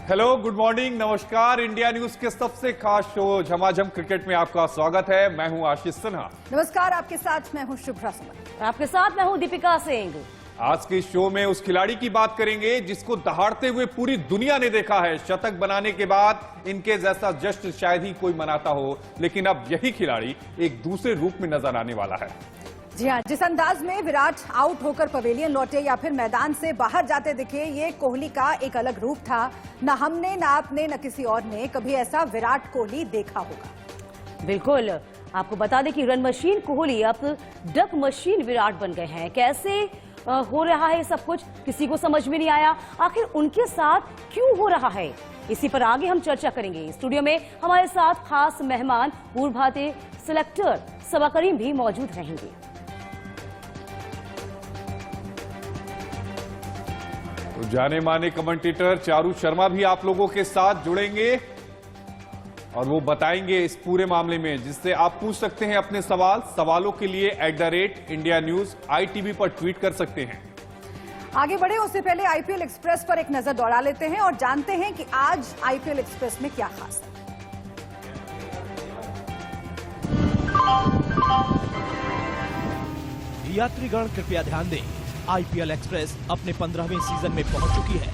Hello, good morning, नमस्कार। India news के सबसे खास शो झमाझम क्रिकेट में आपका स्वागत है। मैं हूं आशीष सिन्हा। नमस्कार, आपके साथ मैं हूं शुभ्रा सुमन। आपके साथ मैं हूं दीपिका सिंह। आज के शो में उस खिलाड़ी की बात करेंगे जिसको दहाड़ते हुए पूरी दुनिया ने देखा है। शतक बनाने के बाद इनके जैसा जश्न शायद ही कोई मनाता हो, लेकिन अब यही खिलाड़ी एक दूसरे रूप में नजर आने वाला है। जी हां, जिस अंदाज में विराट आउट होकर पवेलियन लौटे या फिर मैदान से बाहर जाते दिखे, ये कोहली का एक अलग रूप था। न हमने, न आपने, न किसी और ने कभी ऐसा विराट कोहली देखा होगा। बिल्कुल, आपको बता दें कि रन मशीन कोहली अब डक मशीन विराट बन गए हैं। कैसे हो रहा है सब कुछ, किसी को समझ में नहीं आया। आखिर उनके साथ क्यों हो रहा है, इसी पर आगे हम चर्चा करेंगे। स्टूडियो में हमारे साथ खास मेहमान पूर्व भारतीय सिलेक्टर सबा करीम भी मौजूद रहेंगे। तो जाने माने कमेंटेटर चारू शर्मा भी आप लोगों के साथ जुड़ेंगे और वो बताएंगे इस पूरे मामले में, जिससे आप पूछ सकते हैं अपने सवालों के लिए @IndiaNews ITV पर ट्वीट कर सकते हैं। आगे बढ़े उससे पहले आईपीएल एक्सप्रेस पर एक नजर दौड़ा लेते हैं और जानते हैं कि आज आईपीएल एक्सप्रेस में क्या खास है। यात्रीगण कृपया ध्यान दें, आईपीएल एक्सप्रेस अपने 15वें सीजन में पहुंच चुकी है।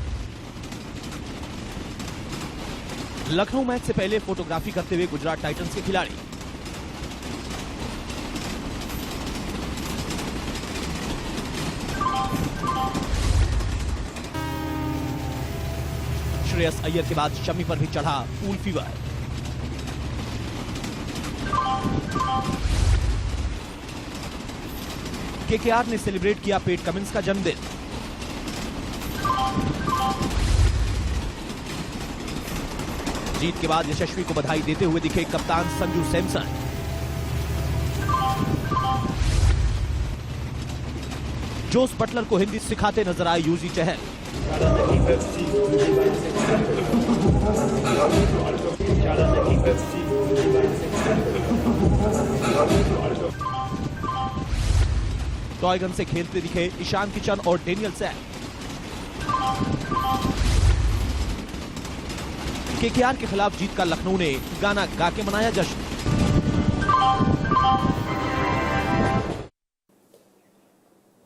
लखनऊ मैच से पहले फोटोग्राफी करते हुए गुजरात टाइटंस के खिलाड़ी, श्रेयस अय्यर के बाद शमी पर भी चढ़ा पूल फीवर। केकेआर ने सेलिब्रेट किया पेट कमिंस का जन्मदिन। जीत के बाद यशस्वी को बधाई देते हुए दिखे कप्तान संजू सैमसन। जोस बटलर को हिंदी सिखाते नजर आए यूजी चहल। टॉय गन से खेलते दिखे ईशान किशन और डेनियल सैम। केकेआर के खिलाफ जीत का लखनऊ ने गाना गा के मनाया जश्न।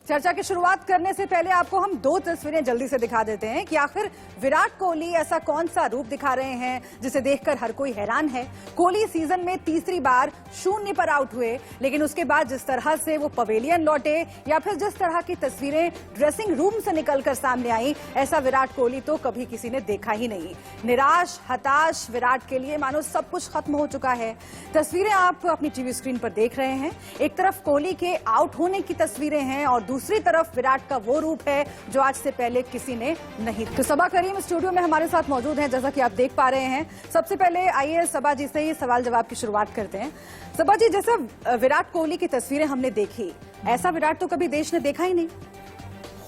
चर्चा की शुरुआत करने से पहले आपको हम दो तस्वीरें जल्दी से दिखा देते हैं कि आखिर विराट कोहली ऐसा कौन सा रूप दिखा रहे हैं जिसे देखकर हर कोई हैरान है। कोहली सीजन में तीसरी बार 0 पर आउट हुए, लेकिन उसके बाद जिस तरह से वो पवेलियन लौटे या फिर जिस तरह की तस्वीरें ड्रेसिंग रूम से निकलकर सामने आई, ऐसा विराट कोहली तो कभी किसी ने देखा ही नहीं। निराश, हताश विराट के लिए मानो सब कुछ खत्म हो चुका है। तस्वीरें आप अपनी टीवी स्क्रीन पर देख रहे हैं। एक तरफ कोहली के आउट होने की तस्वीरें हैं और दूसरी तरफ विराट का वो रूप है जो आज से पहले किसी ने नहीं। तो सबा करीम स्टूडियो में हमारे साथ मौजूद हैं, जैसा कि आप देख पा रहे हैं। सबसे पहले आइए सबा जी से ही सवाल जवाब की शुरुआत करते हैं। सबा जी, जैसा विराट कोहली की तस्वीरें हमने देखी, ऐसा विराट तो कभी देश ने देखा ही नहीं।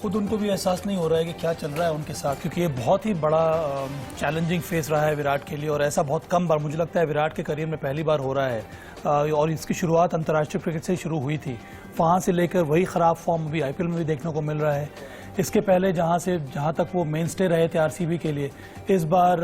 खुद उनको भी एहसास नहीं हो रहा है कि क्या चल रहा है उनके साथ, क्योंकि ये बहुत ही बड़ा चैलेंजिंग फेस रहा है विराट के लिए और ऐसा बहुत कम बार, मुझे लगता है विराट के करियर में पहली बार हो रहा है। और इसकी शुरुआत अंतर्राष्ट्रीय क्रिकेट से ही शुरू हुई थी, वहाँ से लेकर वही ख़राब फॉर्म अभी आईपीएल में भी देखने को मिल रहा है। इसके पहले जहाँ तक वो मेन स्टे रहे थे आरसीबी के लिए, इस बार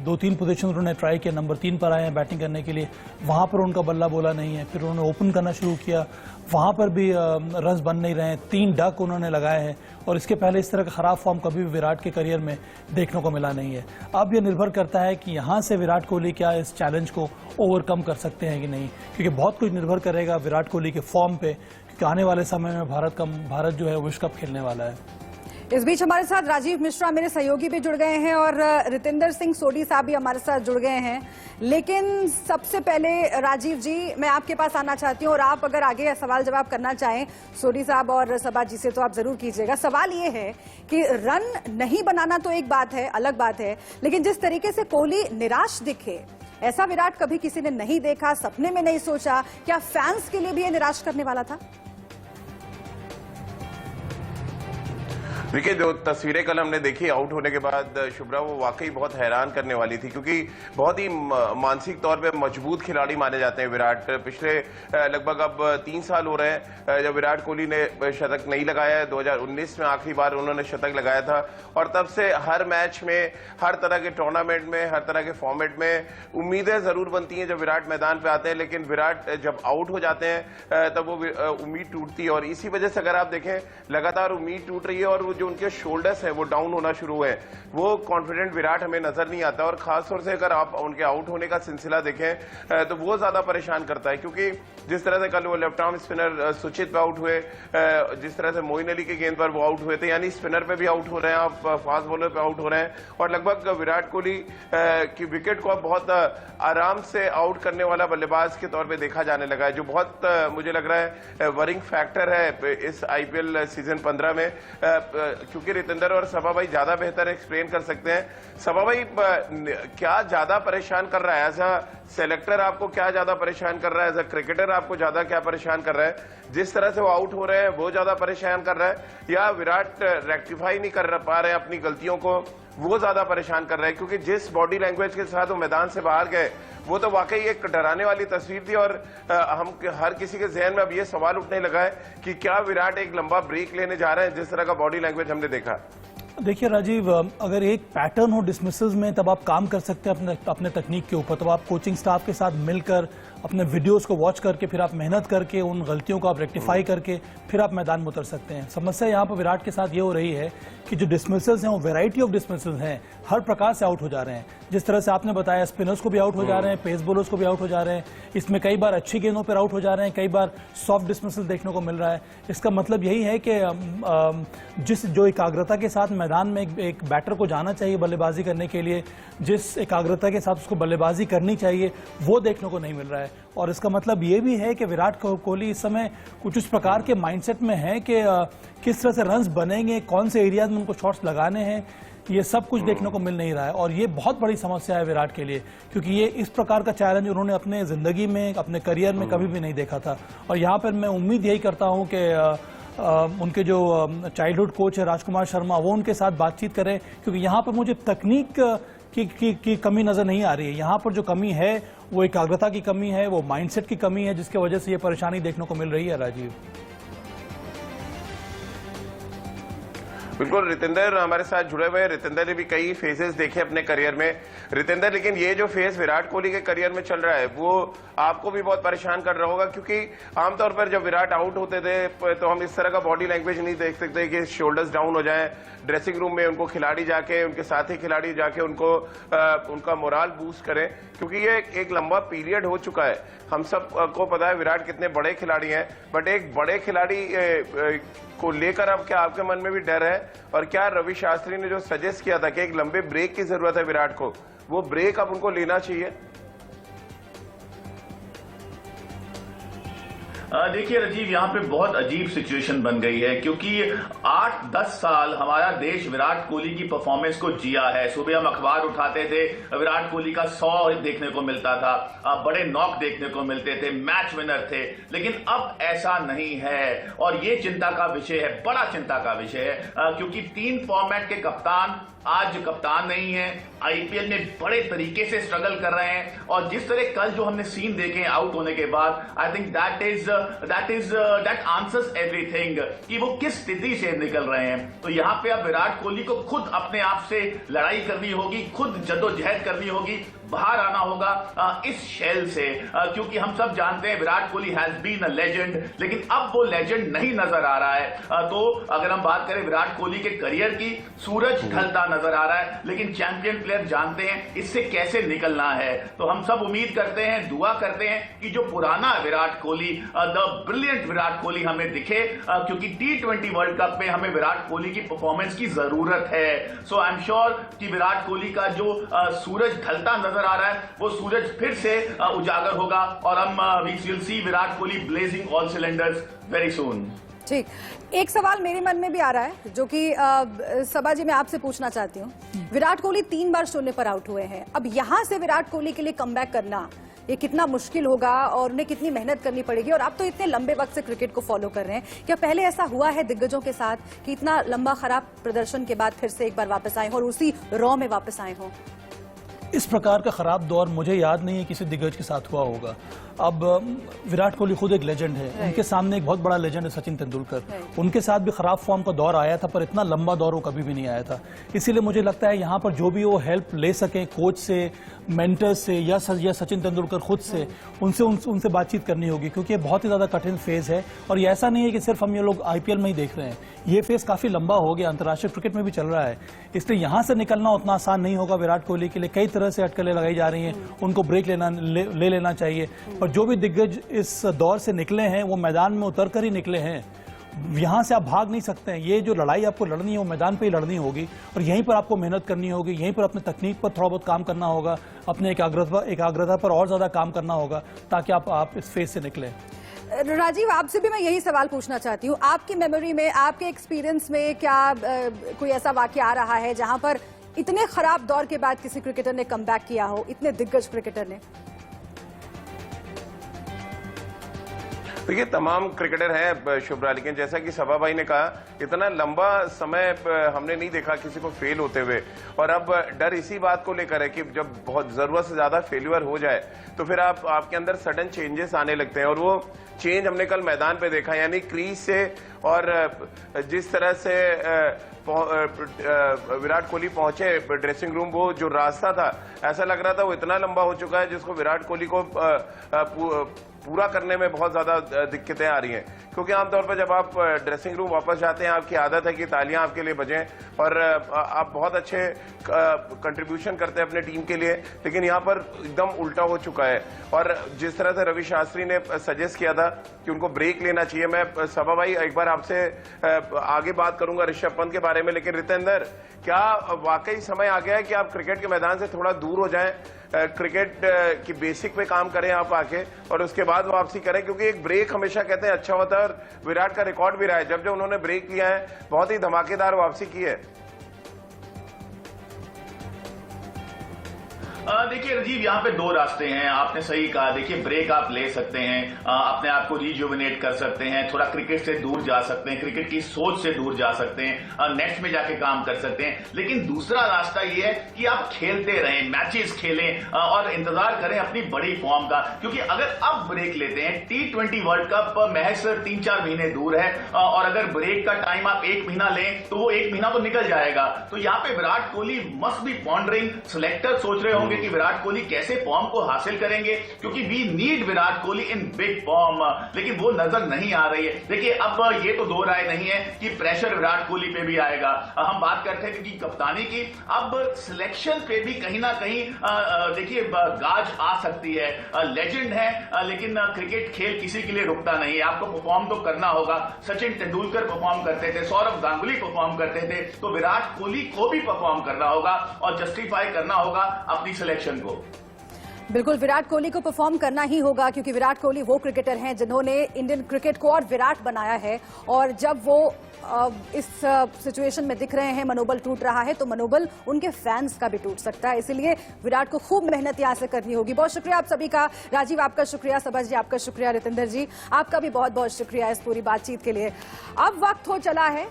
2-3 पोजीशन उन्होंने ट्राई किया, नंबर 3 पर आए हैं बैटिंग करने के लिए, वहाँ पर उनका बल्ला बोला नहीं है। फिर उन्होंने ओपन करना शुरू किया, वहाँ पर भी रन्स बन नहीं रहे हैं, 3 डक उन्होंने लगाए हैं और इसके पहले इस तरह का ख़राब फॉर्म कभी भी विराट के करियर में देखने को मिला नहीं है। अब ये निर्भर करता है कि यहाँ से विराट कोहली क्या इस चैलेंज को ओवरकम कर सकते हैं कि नहीं, क्योंकि बहुत कुछ निर्भर करेगा विराट कोहली के फॉर्म पे, क्योंकि आने वाले समय में भारत जो है विश्व कप खेलने वाला है। इस बीच हमारे साथ राजीव मिश्रा मेरे सहयोगी भी जुड़ गए हैं और रितेंद्र सिंह सोडी साहब भी हमारे साथ जुड़ गए हैं। लेकिन सबसे पहले राजीव जी, मैं आपके पास आना चाहती हूं और आप अगर आगे सवाल जवाब करना चाहें सोडी साहब और सबा जी से तो आप जरूर कीजिएगा। सवाल ये है कि रन नहीं बनाना तो एक बात है, अलग बात है, लेकिन जिस तरीके से कोहली निराश दिखे, ऐसा विराट कभी किसी ने नहीं देखा, सपने में नहीं सोचा। क्या फैंस के लिए भी ये निराश करने वाला था? देखिए, जो तस्वीरें कल हमने देखी आउट होने के बाद शुभ्रा, वो वाकई बहुत हैरान करने वाली थी, क्योंकि बहुत ही मानसिक तौर पे मजबूत खिलाड़ी माने जाते हैं विराट। पिछले लगभग अब 3 साल हो रहे हैं जब विराट कोहली ने शतक नहीं लगाया है। 2019 में आखिरी बार उन्होंने शतक लगाया था, और तब से हर मैच में, हर तरह के टूर्नामेंट में, हर तरह के फॉर्मेट में उम्मीदें जरूर बनती हैं जब विराट मैदान पे आते हैं, लेकिन विराट जब आउट हो जाते हैं तब वो उम्मीद टूटती है। और इसी वजह से अगर आप देखें, लगातार उम्मीद टूट रही है, और जो उनके शोल्डर्स हैं वो डाउन होना शुरू हुए हैं। वो कॉन्फिडेंट विराट हमें नजर नहीं आता, और खासतौर से अगर आप उनके आउट होने का सिलसिला देखें तो वो ज्यादा परेशान करता है, क्योंकि जिस तरह से कल वो लेफ्ट आर्म स्पिनर सुचित पे आउट हुए, जिस तरह से मोइन अली के गेंद पर वो आउट हुए थे, यानी स्पिनर पे भी आउट हो रहे हैं, आप फास्ट बॉलर पे आउट हो रहे हैं, और लगभग विराट कोहली की विकेट को अब बहुत आराम से आउट करने वाला बल्लेबाज के तौर पे देखा जाने लगा है, जो बहुत मुझे लग रहा है वरिंग फैक्टर है इस आईपीएल सीजन 15 में। क्योंकि रितेंद्र और सबा भाई ज्यादा बेहतर एक्सप्लेन कर सकते हैं। सबा भाई, क्या ज्यादा परेशान कर रहा है? एज अ सेलेक्टर आपको क्या ज्यादा परेशान कर रहा है? एज अ क्रिकेटर आपको ज्यादा क्या परेशान कर रहा है? जिस तरह से वो आउट हो रहे हैं वो ज्यादा परेशान कर रहा है, या विराट रेक्टिफाई नहीं कर पा रहे हैं अपनी गलतियों को, वो ज्यादा परेशान कर रहे हैं? क्योंकि जिस बॉडी लैंग्वेज के साथ वो मैदान से बाहर गए, वो तो वाकई एक डराने वाली तस्वीर थी। और हम हर किसी के जहन में अब ये सवाल उठने लगा है कि क्या विराट एक लंबा ब्रेक लेने जा रहे हैं, जिस तरह का बॉडी लैंग्वेज हमने देखा। देखिए राजीव, अगर एक पैटर्न हो डिसमिसल्स में, तब आप काम कर सकते हैं अपने तकनीक के ऊपर। तब आप कोचिंग स्टाफ के साथ मिलकर अपने वीडियोस को वॉच करके, फिर आप मेहनत करके उन गलतियों को आप रेक्टिफाई करके फिर आप मैदान में उतर सकते हैं। समस्या यहाँ पर विराट के साथ ये हो रही है कि जो डिसमिसल्स हैं वो वैरायटी ऑफ डिसमिसल्स हैं, हर प्रकार से आउट हो जा रहे हैं। जिस तरह से आपने बताया, स्पिनर्स को भी आउट हो जा रहे हैं, पेस बॉलर्स को भी आउट हो जा रहे हैं। इसमें कई बार अच्छी गेंदों पर आउट हो जा रहे हैं, कई बार सॉफ्ट डिसमिसल देखने को मिल रहा है। इसका मतलब यही है कि जो एकाग्रता के साथ मैदान में एक बैटर को जाना चाहिए बल्लेबाजी करने के लिए, जिस एकाग्रता के साथ उसको बल्लेबाजी करनी चाहिए, वो देखने को नहीं मिल रहा है। और इसका मतलब ये भी है कि विराट कोहली इस समय कुछ उस प्रकार के माइंडसेट में है कि किस तरह से रन्स बनेंगे, कौन से एरियाज में उनको शॉट्स लगाने हैं, ये सब कुछ देखने को मिल नहीं रहा है। और ये बहुत बड़ी समस्या है विराट के लिए, क्योंकि ये इस प्रकार का चैलेंज उन्होंने अपने जिंदगी में, अपने करियर में कभी भी नहीं देखा था। और यहाँ पर मैं उम्मीद यही करता हूँ कि उनके जो चाइल्डहुड कोच है राजकुमार शर्मा, वो उनके साथ बातचीत करें, क्योंकि यहाँ पर मुझे तकनीक की कमी नजर नहीं आ रही है। यहाँ पर जो कमी है वो एकाग्रता की कमी है, वो माइंडसेट की कमी है, जिसकी वजह से ये परेशानी देखने को मिल रही है। राजीव, बिल्कुल, रितेंद्र हमारे साथ जुड़े हुए हैं। रितेंद्र ने भी कई फेजेस देखे अपने करियर में। रितेंद्र, लेकिन ये जो फेज विराट कोहली के करियर में चल रहा है वो आपको भी बहुत परेशान कर रहा होगा, क्योंकि आमतौर पर जब विराट आउट होते थे तो हम इस तरह का बॉडी लैंग्वेज नहीं देख सकते कि शोल्डर्स डाउन हो जाएं। ड्रेसिंग रूम में उनको खिलाड़ी जाके, उनके साथी खिलाड़ी जाके उनका मोराल बूस्ट करें, क्योंकि ये एक लंबा पीरियड हो चुका है। हम सब को पता है विराट कितने बड़े खिलाड़ी हैं, बट एक बड़े खिलाड़ी को लेकर अब क्या आपके मन में भी डर है? और क्या रवि शास्त्री ने जो सजेस्ट किया था कि एक लंबे ब्रेक की जरूरत है विराट को, वो ब्रेक अब उनको लेना चाहिए? देखिए राजीव, यहाँ पे बहुत अजीब सिचुएशन बन गई है, क्योंकि 8-10 साल हमारा देश विराट कोहली की परफॉर्मेंस को जिया है। सुबह हम अखबार उठाते थे, विराट कोहली का 100 देखने को मिलता था, बड़े नॉक देखने को मिलते थे, मैच विनर थे। लेकिन अब ऐसा नहीं है, और ये चिंता का विषय है, बड़ा चिंता का विषय है, क्योंकि 3 फॉर्मेट के कप्तान आज कप्तान नहीं है, आईपीएल में बड़े तरीके से स्ट्रगल कर रहे हैं। और जिस तरह कल जो हमने सीन देखे आउट होने के बाद, I think that answers everything कि वो किस स्थिति से निकल रहे हैं। तो यहाँ पे अब विराट कोहली को खुद अपने आप से लड़ाई करनी होगी, खुद जद्दोजहद करनी होगी, बाहर आना होगा इस शेल से, क्योंकि हम सब जानते हैं Virat Kohli has been a legend, लेकिन अब वो लेजेंड नहीं नजर आ रहा है। तो अगर हम बात करें विराट कोहली के करियर की, सूरज ढलता नजर आ रहा है, लेकिन चैंपियन प्लेयर जानते हैं इससे कैसे निकलना है। तो हम सब उम्मीद करते हैं, दुआ करते हैं कि जो पुराना विराट कोहली, द ब्रिलियंट विराट कोहली हमें दिखे, क्योंकि T20 वर्ल्ड कप में हमें विराट कोहली की परफॉर्मेंस की जरूरत है। सो आई एम श्योर कि विराट कोहली का जो सूरज ढलता नजर आ रहा है, वो सूरज फिर से उजागर होगा, और हम we will see Virat Kohli blazing all cylinders very soon. ठीक, एक सवाल मेरे मन में भी आ रहा है, जो कि सबा जी मैं आपसे पूछना चाहती हूँ। विराट कोहली 3 बार शून्य पर आउट हुए हैं। अब यहां से विराट कोहली के लिए कमबैक करना ये कितना मुश्किल होगा और उन्हें कितनी मेहनत करनी पड़ेगी। और आप तो इतने लंबे वक्त से क्रिकेट को फॉलो कर रहे हैं, क्या पहले ऐसा हुआ है दिग्गजों के साथ कि इतना लंबा खराब प्रदर्शन के बाद फिर से एक बार वापस आए हो और उसी रॉ में वापस आए हो? इस प्रकार का खराब दौर मुझे याद नहीं है किसी दिग्गज के साथ हुआ होगा। अब विराट कोहली खुद एक लेजेंड है, उनके सामने एक बहुत बड़ा लेजेंड है सचिन तेंदुलकर। उनके साथ भी खराब फॉर्म का दौर आया था, पर इतना लंबा दौर वो कभी भी नहीं आया था। इसीलिए मुझे लगता है यहाँ पर जो भी वो हेल्प ले सके कोच से, मेंटर्स से या सचिन तेंदुलकर खुद से, उनसे बातचीत करनी होगी, क्योंकि ये बहुत ही ज्यादा कठिन फेज है। और ये ऐसा नहीं है कि सिर्फ हम ये लोग आईपीएल में ही देख रहे हैं, ये फेज काफी लंबा हो गया, अंतर्राष्ट्रीय क्रिकेट में भी चल रहा है। इसलिए यहाँ से निकलना उतना आसान नहीं होगा विराट कोहली के लिए। कई तरह से अटकलें लगाई जा रही हैं, उनको ब्रेक ले लेना चाहिए। और जो भी दिग्गज इस दौर से निकले हैं वो मैदान में उतर कर ही निकले हैं, यहां से आप भाग नहीं सकते हैं। ये जो लड़ाई आपको लड़नी है वो मैदान पे ही लड़नी होगी, और यहीं पर आपको मेहनत करनी होगी, यहीं पर अपने तकनीक पर थोड़ा बहुत काम करना होगा, अपने एकाग्रता पर और ज्यादा काम करना होगा, ताकि आप इस फेज से निकले। राजीव, आपसे भी मैं यही सवाल पूछना चाहती हूँ, आपकी मेमोरी में, आपके एक्सपीरियंस में क्या कोई ऐसा वाकया आ रहा है जहां पर इतने खराब दौर के बाद किसी क्रिकेटर ने कमबैक किया हो, इतने दिग्गज क्रिकेटर ने? देखिए, तमाम क्रिकेटर हैं शुभ्रा, लेकिन जैसा कि सभा भाई ने कहा, इतना लंबा समय हमने नहीं देखा किसी को फेल होते हुए। और अब डर इसी बात को लेकर है कि जब बहुत जरूरत से ज्यादा फेल्यूर हो जाए तो फिर आपके अंदर सडन चेंजेस आने लगते हैं। और वो चेंज हमने कल मैदान पे देखा, यानी क्रीज से और जिस तरह से विराट कोहली पहुंचे ड्रेसिंग रूम, वो जो रास्ता था ऐसा लग रहा था वो इतना लंबा हो चुका है जिसको विराट कोहली को पूरा करने में बहुत ज्यादा दिक्कतें आ रही हैं। क्योंकि आमतौर पर जब आप ड्रेसिंग रूम वापस जाते हैं, आपकी आदत है कि तालियां आपके लिए बजें और आप बहुत अच्छे कंट्रीब्यूशन करते हैं अपने टीम के लिए, लेकिन यहाँ पर एकदम उल्टा हो चुका है। और जिस तरह से रवि शास्त्री ने सजेस्ट किया था कि उनको ब्रेक लेना चाहिए, मैं सभा भाई एक बार आपसे आगे बात करूंगा ऋषभ पंत के बारे में, लेकिन रितेंद्र, क्या वाकई समय आ गया है कि आप क्रिकेट के मैदान से थोड़ा दूर हो जाएं, क्रिकेट की बेसिक पे काम करें आप आके, और उसके बाद वापसी करें? क्योंकि एक ब्रेक हमेशा कहते हैं अच्छा होता है, और विराट का रिकॉर्ड भी रहा है, जब उन्होंने ब्रेक लिया है बहुत ही धमाकेदार वापसी की है। देखिए राजीव, यहाँ पे दो रास्ते हैं, आपने सही कहा। देखिए, ब्रेक आप ले सकते हैं, अपने आप को रिजुविनेट कर सकते हैं, थोड़ा क्रिकेट से दूर जा सकते हैं, क्रिकेट की सोच से दूर जा सकते हैं, नेट्स में जाके काम कर सकते हैं। लेकिन दूसरा रास्ता ये है कि आप खेलते रहें, मैचेस खेलें और इंतजार करें अपनी बड़ी फॉर्म का। क्योंकि अगर अब ब्रेक लेते हैं, T20 वर्ल्ड कप महज 3-4 महीने दूर है, और अगर ब्रेक का टाइम आप 1 महीना लें तो वो 1 महीना तो निकल जाएगा। तो यहाँ पे Virat Kohli must be pondering, selector सोच रहे होंगे कि विराट कोहली कैसे फॉर्म को हासिल करेंगे, क्योंकि we need Virat Kohli in big form, लेकिन वो नजर नहीं आ रही है। देखिए, अब ये तो दो राय नहीं है कि प्रेशर विराट कोहली पे भी आएगा। हम बात करते हैं कि कप्तानी की, अब सिलेक्शन पे भी कहीं ना कहीं देखिए गाज आ सकती है। लेजेंड है, लेकिन क्रिकेट खेल किसी के लिए रुकता नहीं है, आपको परफॉर्म तो करना होगा। सचिन तेंदुलकर परफॉर्म करते थे, सौरव गांगुली परफॉर्म करते थे, तो विराट कोहली को भी परफॉर्म करना होगा और जस्टिफाई करना होगा अपनी सिलेक्शन को। बिल्कुल, विराट कोहली को परफॉर्म करना ही होगा, क्योंकि विराट कोहली वो क्रिकेटर हैं जिन्होंने इंडियन क्रिकेट को और विराट बनाया है। और जब वो इस सिचुएशन में दिख रहे हैं, मनोबल टूट रहा है, तो मनोबल उनके फैंस का भी टूट सकता है। इसलिए विराट को खूब मेहनत यहां से करनी होगी। बहुत शुक्रिया आप सभी का। राजीव, आपका शुक्रिया। सबा जी, आपका शुक्रिया। रितेंद्र जी, आपका भी बहुत बहुत शुक्रिया इस पूरी बातचीत के लिए। अब वक्त हो चला है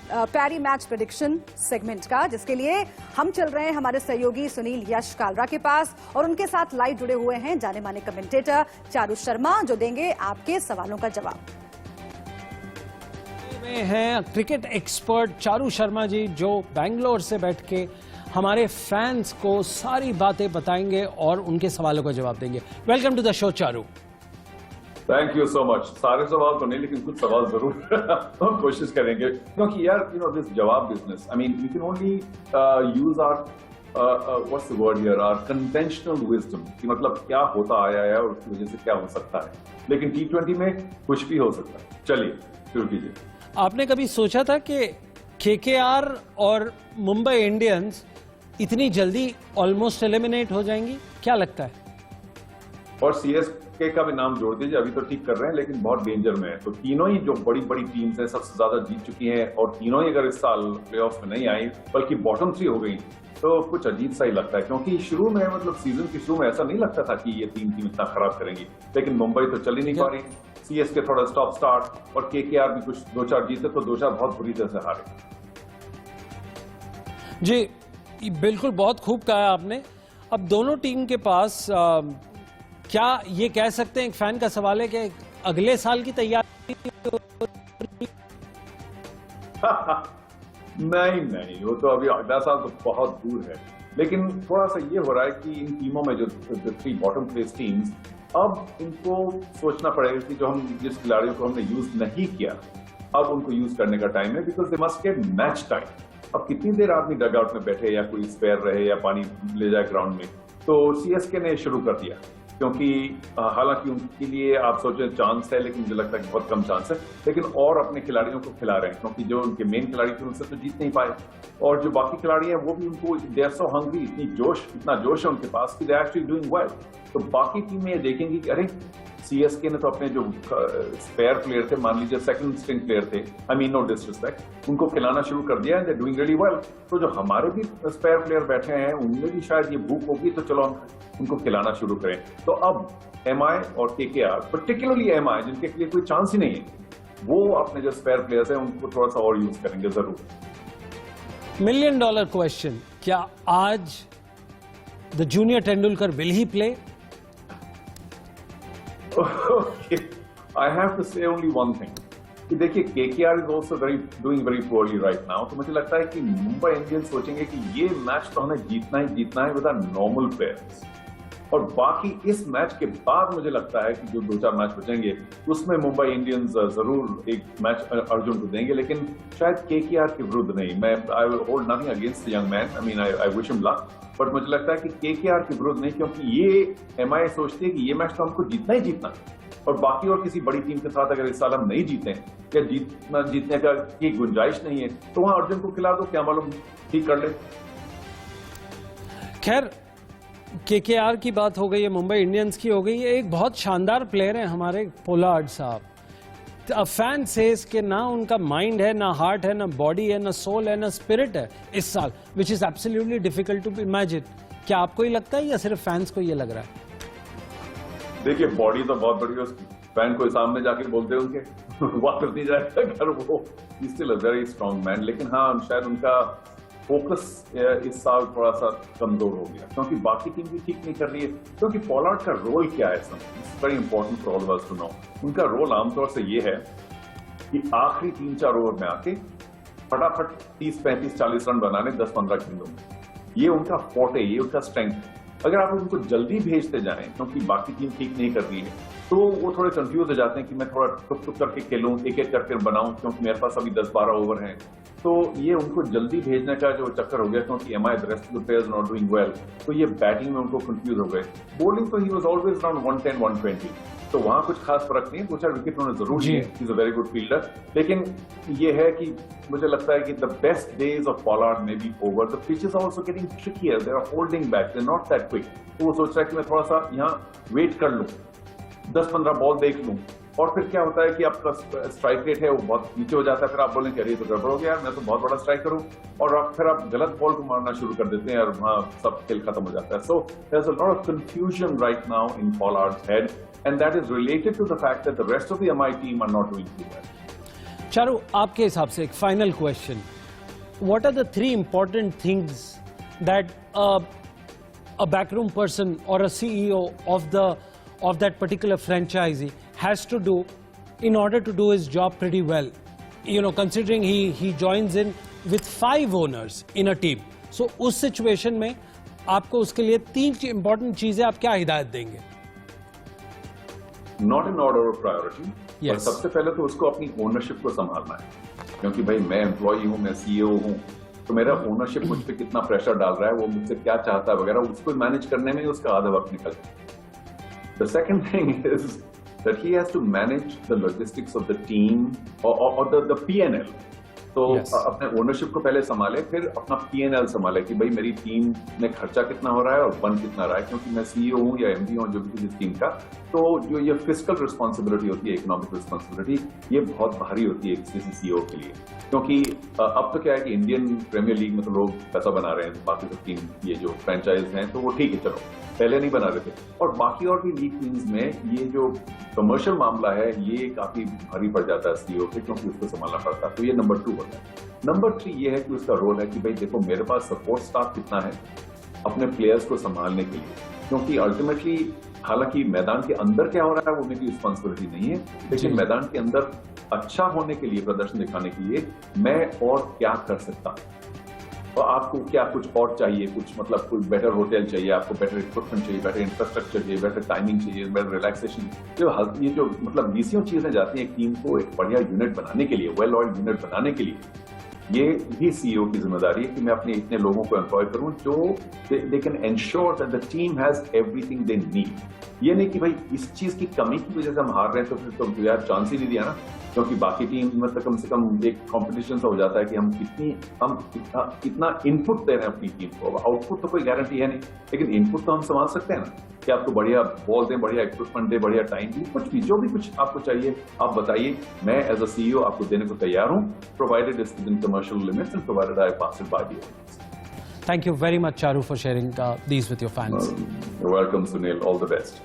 पैरी मैच प्रेडिक्शन सेगमेंट का, जिसके लिए हम चल रहे हैं हमारे सहयोगी सुनील यश कालरा के पास, और उनके साथ लाइव जुड़े हुए हैं जाने माने कमेंटेटर चारू शर्मा, जो देंगे आपके सवालों का जवाब। में हैं क्रिकेट एक्सपर्ट चारू शर्मा जी, जो बेंगलोर से बैठ के हमारे फैंस को सारी बातें बताएंगे और उनके सवालों का जवाब देंगे। Welcome to the show Charu. Thank you so much. सारे सवाल तो नहीं, लेकिन कुछ सवाल जरूर हम कोशिश करेंगे, क्योंकि यार दिस जवाब business, I mean we can only use our what's the word here, our conventional wisdom, कि मतलब क्या होता आया है और उसकी वजह से क्या हो सकता है, लेकिन T20 में कुछ भी हो सकता है। चलिए शुरू कीजिए। आपने कभी सोचा था कि KKR और मुंबई इंडियंस इतनी जल्दी ऑलमोस्ट एलिमिनेट हो जाएंगी? क्या लगता है? और CSK का भी नाम जोड़ दीजिए, अभी तो ठीक कर रहे हैं लेकिन बहुत डेंजर में है। तो तीनों ही जो बड़ी बड़ी टीम्स हैं सबसे ज्यादा जीत चुकी हैं, और तीनों ही अगर इस साल प्लेऑफ्स में नहीं आई बल्कि बॉटम 3 हो गई, तो कुछ अजीब सा ही लगता है, क्योंकि शुरू में मतलब सीजन के शुरू में ऐसा नहीं लगता था कि ये टीम इतना खराब करेंगी, लेकिन मुंबई तो चल ही नहीं पा रही। सीएसके थोड़ा स्टॉप स्टार्ट और केकेआर भी कुछ 2-4 जीते तो 2-4 बहुत बुरी तरह से हारे। जी बिल्कुल, बहुत खूब कहा आपने। अब दोनों टीम के पास क्या ये कह सकते हैं, एक फैन का सवाल है कि अगले साल की तैयारी नहीं, वो तो अभी अगला साल तो बहुत दूर है, लेकिन थोड़ा सा ये हो रहा है कि इन टीमों में जो 3 बॉटम प्लेस टीम्स, अब इनको सोचना पड़ेगा कि जो हम जिस खिलाड़ियों को हमने यूज नहीं किया, अब उनको यूज करने का टाइम है, because they must get match time. अब कितनी देर आदमी डगआउट में बैठे या कोई स्पेयर रहे या पानी ले जाए ग्राउंड में, तो सीएसके ने शुरू कर दिया, क्योंकि हालांकि उनके लिए आप सोचें चांस है, लेकिन मुझे लगता है कि बहुत कम चांस है, लेकिन और अपने खिलाड़ियों को खिला रहे हैं, क्योंकि जो उनके मेन खिलाड़ी थे उनसे तो जीत नहीं पाए, और जो बाकी खिलाड़ी हैं वो भी उनको दे आर सो हंग्री, इतना जोश है उनके पास कि they are actually doing well. तो बाकी टीमें ये देखेंगी कि अरे सीएसके ने तो अपने जो स्पेयर प्लेयर थे, मान लीजिए सेकंड स्ट्रिंग प्लेयर थे, आई मीन नो डिसरिस्पेक्ट, उनको खिलाना शुरू कर दिया है, दे डूइंग रियली वेल। तो जो हमारे भी स्पेयर प्लेयर बैठे हैं उनमें भी शायद ये भूख होगी, तो चलो हम उनको खिलाना शुरू करें। तो अब एमआई और केकेआर, पर्टिकुलरली एमआई जिनके लिए कोई चांस ही नहीं है, वो अपने जो स्पेयर प्लेयर्स हैं उनको थोड़ा सा और यूज करेंगे जरूर। $1 मिलियन क्वेश्चन, क्या आज the junior Tendulkar will he play? I have to say only one thing, कि देखिए KKR is also doing very poorly right now, तो मुझे लगता है कि मुंबई इंडियंस सोचेंगे कि ये मैच तो हमें जीतना ही जीतना है विद नॉर्मल प्लेयर्स, और बाकी इस मैच के बाद मुझे लगता है कि जो 2-4 मैच बचेंगे उसमें मुंबई इंडियंस जरूर एक मैच अर्जुन को देंगे, लेकिन शायद केकेआर के विरुद्ध नहीं। मैं I will hold nothing against the young man, I mean I wish him luck, but मुझे लगता है कि केकेआर के विरुद्ध नहीं, क्योंकि ये एमआई सोचती है कि ये मैच तो हमको जीतना ही जीतना, और बाकी और किसी बड़ी टीम के साथ अगर इस साल हम नहीं जीते या जीतने का की गुंजाइश नहीं है, तो वहां अर्जुन को खिला दो, क्या मालूम ठीक कर ले। खैर, केकेआर की बात हो गई है, मुंबई इंडियंस की हो गई है। एक बहुत शानदार प्लेयर है हमारे पोलार्ड साहब। फैन सेज के ना उनका माइंड है, ना हार्ट है, ना बॉडी है, ना सोल है, ना स्पिरिट है इस साल, which is absolutely difficult to imagine. क्या आपको ही लगता है या सिर्फ फैंस को ये लग रहा है? देखिए बॉडी तो बहुत बड़ी है उसकी, फैन को सामने जाके बोलते हैं उनके वापस नहीं जाएगा घर, वो still a very strong man, लेकिन हाँ शायद उनका फोकस इस साल थोड़ा सा कमजोर हो गया, क्योंकि बाकी टीम भी ठीक नहीं कर रही है। क्योंकि पोलार्ड का रोल क्या है, it's very important for all of us to know. उनका रोल आमतौर से ये है कि आखिरी 3-4 ओवर में आके फटाफट 30, 35, 40 रन बनाने 10-15 गेंदों में, ये उनका फोर्टे, ये उनका स्ट्रेंथ है। अगर आप उनको जल्दी भेजते जाएं, क्योंकि बाकी टीम ठीक नहीं कर रही है, तो वो थोड़े कंफ्यूज हो जाते हैं कि मैं थोड़ा टुक करके खेलूं, एक करके बनाऊं, क्योंकि मेरे पास अभी 10-12 ओवर हैं। तो ये उनको जल्दी भेजने का जो चक्कर हो गया, क्योंकि MI the rest of the players not doing well, तो ये बैटिंग में उनको कंफ्यूज हो गए। बॉलिंग तो ही वाज ऑलवेज अराउंड 110, 120, तो वहां कुछ खास फर्क नहीं है, 2-4 विकेट उन्होंने जरूर लिए, he is a very good fielder, लेकिन ये है कि मुझे लगता है कि the best days of Pollard may be over, the pitch is also getting trickier, they are holding back, they are not that quick. तो वो सोच रहा है कि मैं थोड़ा सा यहाँ वेट कर लूं, 10-15 बॉल देख लूं, और फिर क्या होता है कि आपका स्ट्राइक रेट है वो बहुत नीचे हो जाता है, फिर आप बोलेंगे अरे तो गड़बड़ हो गया यार, मैं तो बहुत बड़ा स्ट्राइक करूं, और फिर आप गलत बॉल को मारना शुरू कर देते हैं और वहां सब खेल खत्म हो जाता है। So there is a lot of confusion right now in Pollard's head, and that is related to the fact that the rest of the MI team are not doing well. Charu, आपके हिसाब से एक final question, what are the 3 important things that a backroom person or a CEO of that particular franchisee has to do in order to do his job pretty well, you know, considering he joins in with 5 owners in a team, so उस situation में आपको उसके लिए 3 important चीजें आप क्या हिदायत देंगे? Not in order of priority, पर सबसे पहले तो उसको अपनी ओनरशिप को संभालना है, क्योंकि भाई मैं एम्प्लॉई हूं, मैं सीईओ हूं, तो मेरा ओनरशिप मुझ पे कितना प्रेशर डाल रहा है, वो मुझसे क्या चाहता है वगैरह, उसको मैनेज करने में उसका आधा वक्त निकल जाए। The second thing is that he has to manage the logistics of the team और द पीएनएल, तो Yes. अपने ओनरशिप को पहले संभाले, फिर अपना P&L संभाले कि भाई मेरी टीम में खर्चा कितना हो रहा है और बन कितना रहा है, क्योंकि मैं CEO हूं या MD हूं जो भी जिस टीम का, तो जो ये फिस्कल रिस्पॉन्सिबिलिटी होती है, इकोनॉमिक रिस्पॉन्सिबिलिटी, ये बहुत भारी होती है किसी CEO के लिए। क्योंकि अब तो क्या है कि इंडियन प्रीमियर लीग में तो लोग पैसा बना रहे हैं, बाकी तो टीम ये जो फ्रेंचाइज हैं तो वो ठीक है, चलो पहले नहीं बना रहे थे, और बाकी और भी लीग टीम्स में ये जो कमर्शियल मामला है ये काफी भारी पड़ जाता है CEO पे, क्योंकि उसको संभालना पड़ता है। तो ये नंबर 2 होता है। नंबर 3 ये है कि उसका रोल है कि भाई देखो मेरे पास सपोर्ट स्टाफ कितना है अपने प्लेयर्स को संभालने के लिए, क्योंकि अल्टीमेटली हालांकि मैदान के अंदर क्या हो रहा है वो मेरी रिस्पॉन्सिबिलिटी नहीं है, लेकिन मैदान के अंदर अच्छा होने के लिए, प्रदर्शन दिखाने के लिए मैं और क्या कर सकता हूं। और आपको क्या कुछ और चाहिए, कुछ मतलब कोई बेटर होटल चाहिए, आपको बेटर इक्विपमेंट चाहिए, बेटर इंफ्रास्ट्रक्चर चाहिए, बेटर टाइमिंग चाहिए, बेटर रिलैक्सेशन, ये जो मतलब बीसियों चीजें जाती हैं एक टीम को एक बढ़िया यूनिट बनाने के लिए, वेल ऑयल्ड यूनिट बनाने के लिए, ये भी CEO की जिम्मेदारी है कि मैं अपने इतने लोगों को एम्प्लॉय करूं जो they can ensure that the team has everything they need. ये नहीं कि भाई इस चीज की कमी की वजह से हम हार रहे हैं तो फिर तो यार चांस ही नहीं दिया ना, क्योंकि बाकी टीम में तो कम से कम एक कंपटीशन सा हो जाता है कि हम कितना इनपुट दे रहे हैं अपनी टीम को। आउटपुट तो कोई गारंटी है नहीं, लेकिन इनपुट तो हम संभाल सकते हैं ना, कि आपको बढ़िया बॉल दें, बढ़िया इक्विपमेंट दें, बढ़िया टाइम दें, कुछ भी जो भी कुछ आपको चाहिए आप बताइए, मैं एज अ CEO आपको देने को तैयार हूं, provided it's within commercial limits and provided I pass it by the owners. Thank you very much, Charu, for sharing these with your fans. You're welcome, Sunil. All the best.